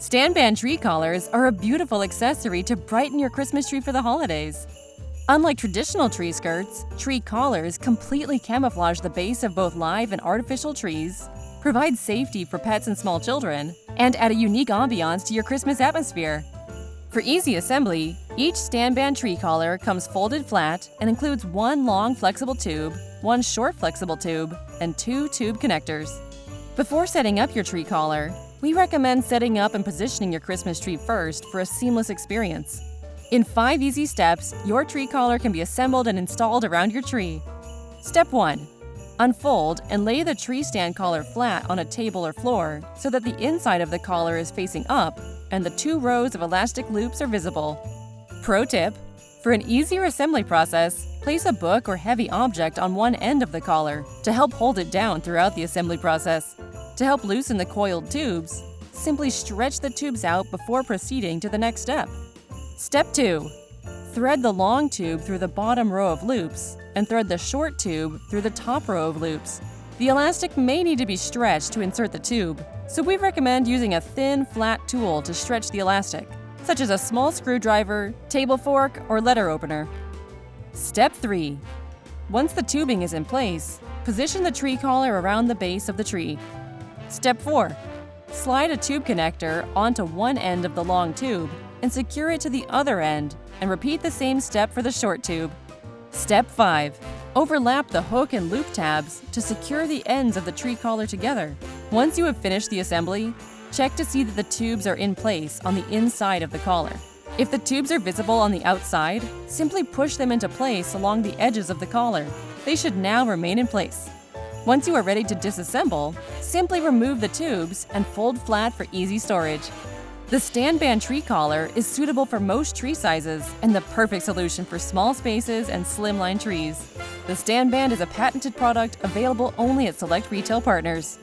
Stand band tree collars are a beautiful accessory to brighten your Christmas tree for the holidays. Unlike traditional tree skirts, tree collars completely camouflage the base of both live and artificial trees, provide safety for pets and small children, and add a unique ambiance to your Christmas atmosphere. For easy assembly, each stand band tree collar comes folded flat and includes one long flexible tube, one short flexible tube, and two tube connectors. Before setting up your tree collar, we recommend setting up and positioning your Christmas tree first for a seamless experience. In 5 easy steps, your tree collar can be assembled and installed around your tree. Step 1. Unfold and lay the tree stand collar flat on a table or floor so that the inside of the collar is facing up and the 2 rows of elastic loops are visible. Pro tip: for an easier assembly process, place a book or heavy object on one end of the collar to help hold it down throughout the assembly process. To help loosen the coiled tubes, simply stretch the tubes out before proceeding to the next step. Step 2. Thread the long tube through the bottom row of loops and thread the short tube through the top row of loops. The elastic may need to be stretched to insert the tube, so we recommend using a thin, flat tool to stretch the elastic, such as a small screwdriver, table fork, or letter opener. Step 3. Once the tubing is in place, position the tree collar around the base of the tree. Step 4. Slide a tube connector onto one end of the long tube and secure it to the other end, and repeat the same step for the short tube. Step 5. Overlap the hook and loop tabs to secure the ends of the tree collar together. Once you have finished the assembly, check to see that the tubes are in place on the inside of the collar. If the tubes are visible on the outside, simply push them into place along the edges of the collar. They should now remain in place. Once you are ready to disassemble, simply remove the tubes and fold flat for easy storage. The stand band tree collar is suitable for most tree sizes and the perfect solution for small spaces and slimline trees. The stand band is a patented product available only at select retail partners.